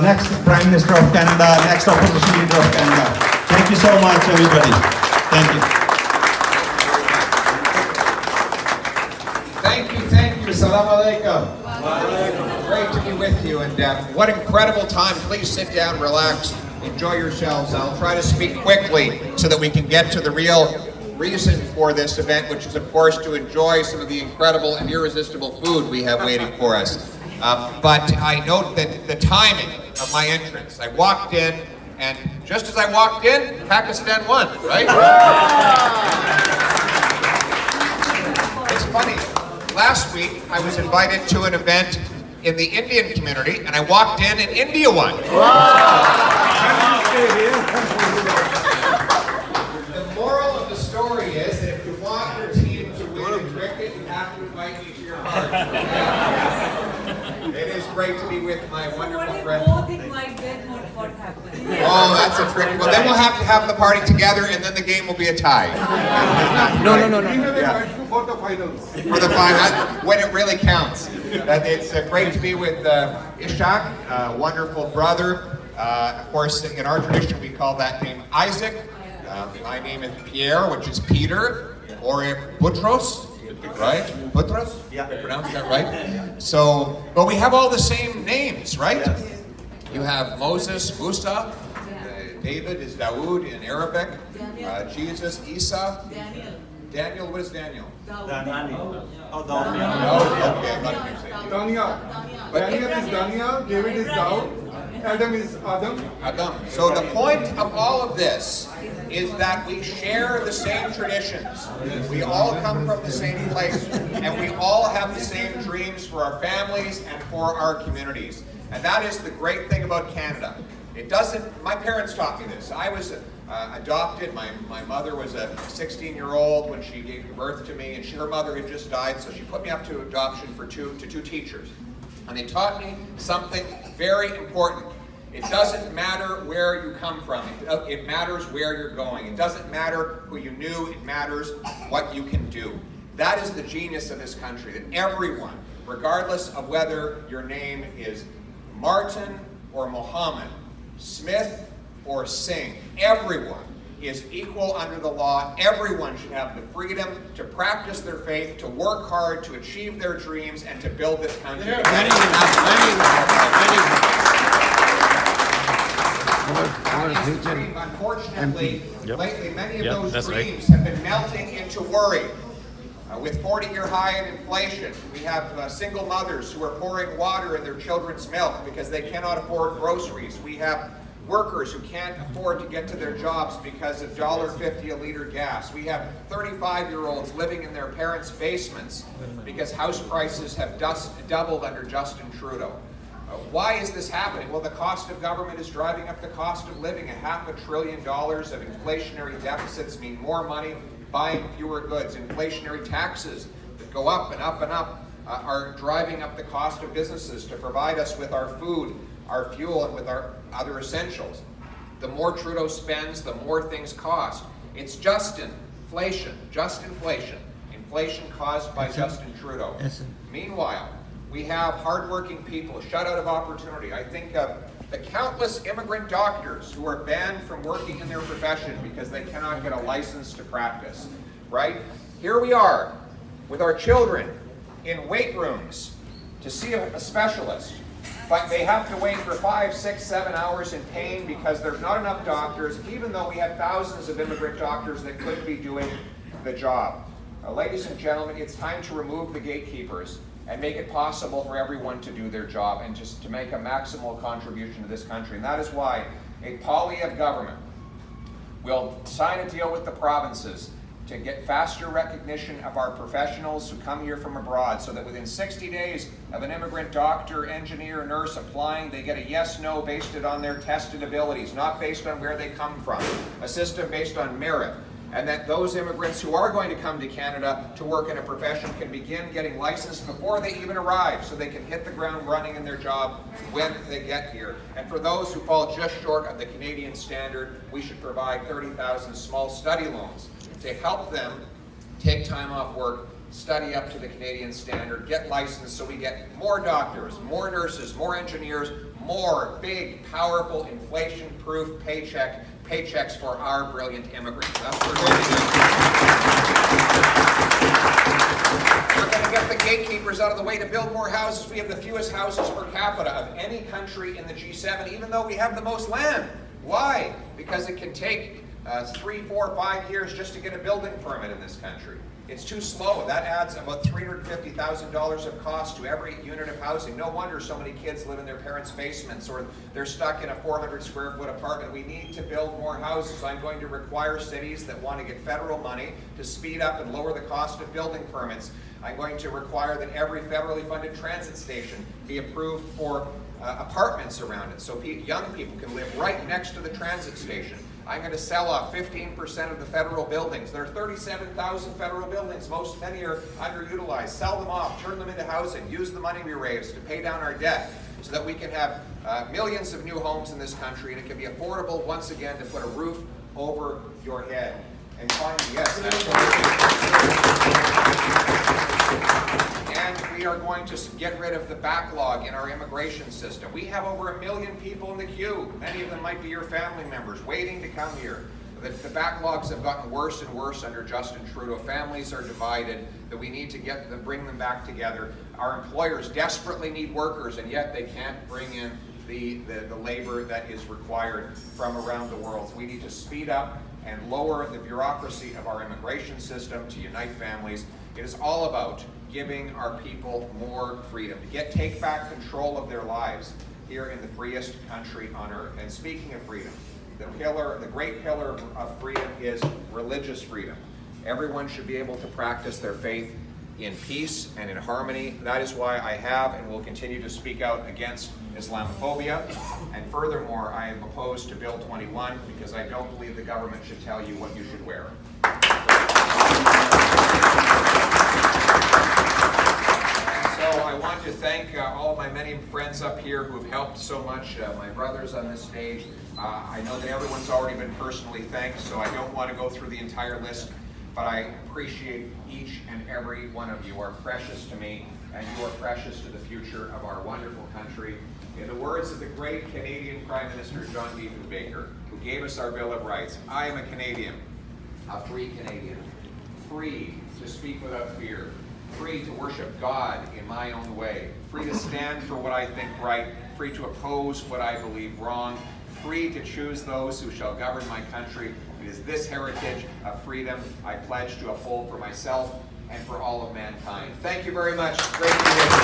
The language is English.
next Prime Minister of Canada, next Opposition Leader of Canada. Thank you so much, everybody. Thank you. Thank you. Assalamu alaikum. Great to be with you, and what incredible time. Please sit down, relax, enjoy yourselves. I'll try to speak quickly so that we can get to the real reason for this event, which is, of course, to enjoy some of the incredible and irresistible food we have waiting for us. But I note that the timing of my entrance. I walked in, and just as I walked in, Pakistan won, right? It's funny. Last week, I was invited to an event in the Indian community, and I walked in, and India won. The moral of the story is that if you want your team to win in cricket, you have to invite me to your party. It is great to be with my wonderful friend. What if both invite them, what happens? Oh, that's a tricky. Well, then we'll have to have the party together, and then the game will be a tie. No. Yeah. For the finals. For the final, when it really counts. It's great to be with Ishaq, wonderful brother. Of course, in our tradition, we call that name Isaac. My name is Pierre, which is Peter, or Butros, right? Butros? Yeah. Did I pronounce that right? So, but we have all the same names, right? Yes. You have Moses, Musa. David is Dawood in Arabic. Jesus, Isa. Daniel, what is Daniel? Daniel. Oh, Daniel. Okay, I'm not going to say it. Daniel. Daniel is Daniel, David is Daud, Adam is Adam. Adam. So the point of all of this is that we share the same traditions. We all come from the same place, and we all have the same dreams for our families and for our communities. And that is the great thing about Canada. It doesn't, my parents taught me this. I was adopted. My mother was a 16-year-old when she gave birth to me, and her mother had just died, so she put me up to adoption for two teachers. And they taught me something very important. It doesn't matter where you come from. It matters where you're going. It doesn't matter who you knew. It matters what you can do. That is the genius of this country, that everyone, regardless of whether your name is Martin or Mohammed, Smith or Singh, everyone is equal under the law. Everyone should have the freedom to practice their faith, to work hard, to achieve their dreams, and to build this country. Unfortunately, lately, many of those dreams have been melting into worry. With 40-year high in inflation, we have single mothers who are pouring water in their children's milk because they cannot afford groceries. We have workers who can't afford to get to their jobs because of $1.50 a liter gas. We have 35-year-olds living in their parents' basements because house prices have doubled under Justin Trudeau. Why is this happening? Well, the cost of government is driving up the cost of living. $500 billion of inflationary deficits mean more money buying fewer goods. Inflationary taxes that go up and up and up are driving up the cost of businesses to provide us with our food, our fuel, and with our other essentials. The more Trudeau spends, the more things cost. It's just inflation, inflation caused by Justin Trudeau. Meanwhile, we have hardworking people shut out of opportunity. I think of the countless immigrant doctors who are banned from working in their profession because they cannot get a license to practice, right? Here we are with our children in wait rooms to see a specialist, but they have to wait for 5, 6, 7 hours in pain because there's not enough doctors, even though we have thousands of immigrant doctors that could be doing the job. Ladies and gentlemen, it's time to remove the gatekeepers and make it possible for everyone to do their job and just to make a maximal contribution to this country. And that is why a Poilievre government will sign a deal with the provinces to get faster recognition of our professionals who come here from abroad, so that within 60 days of an immigrant doctor, engineer, nurse applying, they get a yes-no based on their tested abilities, not based on where they come from, a system based on merit. And that those immigrants who are going to come to Canada to work in a profession can begin getting licensed before they even arrive, so they can hit the ground running in their job when they get here. And for those who fall just short of the Canadian standard, we should provide 30,000 small study loans to help them take time off work study up to the Canadian standard, get licensed so we get more doctors, more nurses, more engineers, more big, powerful, inflation-proof paychecks for our brilliant immigrants. That's what we're going to do. We're going to get the gatekeepers out of the way to build more houses. We have the fewest houses per capita of any country in the G7, even though we have the most land. Why? Because it can take 3, 4, 5 years just to get a building permit in this country. It's too slow. That adds about $350,000 of cost to every unit of housing. No wonder so many kids live in their parents' basements or they're stuck in a 400 square foot apartment. We need to build more houses. I'm going to require cities that want to get federal money to speed up and lower the cost of building permits. I'm going to require that every federally funded transit station be approved for apartments around it so young people can live right next to the transit station. I'm going to sell off 15% of the federal buildings. There are 37,000 federal buildings. Many are underutilized. Sell them off, turn them into housing, use the money we raise to pay down our debt so that we can have millions of new homes in this country and it can be affordable once again to put a roof over your head. And finally, yes, and we are going to get rid of the backlog in our immigration system. We have over 1 million people in the queue. Many of them might be your family members waiting to come here. The backlogs have gotten worse and worse under Justin Trudeau. Families are divided, that we need to bring them back together. Our employers desperately need workers, and yet they can't bring in the labor that is required from around the world. So we need to speed up and lower the bureaucracy of our immigration system to unite families. It is all about giving our people more freedom, to take back control of their lives here in the freest country on earth. And speaking of freedom, the great pillar of freedom is religious freedom. Everyone should be able to practice their faith in peace and in harmony. That is why I have and will continue to speak out against Islamophobia. And furthermore, I am opposed to Bill 21 because I don't believe the government should tell you what you should wear. So I want to thank all of my many friends up here who have helped so much, my brothers on this stage. I know that everyone's already been personally thanked, so I don't want to go through the entire list, but I appreciate each and every one of you. You are precious to me, and you are precious to the future of our wonderful country. In the words of the great Canadian Prime Minister John D. Baker, who gave us our Bill of Rights, I am a Canadian, a free Canadian, free to speak without fear, free to worship God in my own way, free to stand for what I think right, free to oppose what I believe wrong, free to choose those who shall govern my country. It is this heritage of freedom I pledge to uphold for myself and for all of mankind. Thank you very much. Great to be here.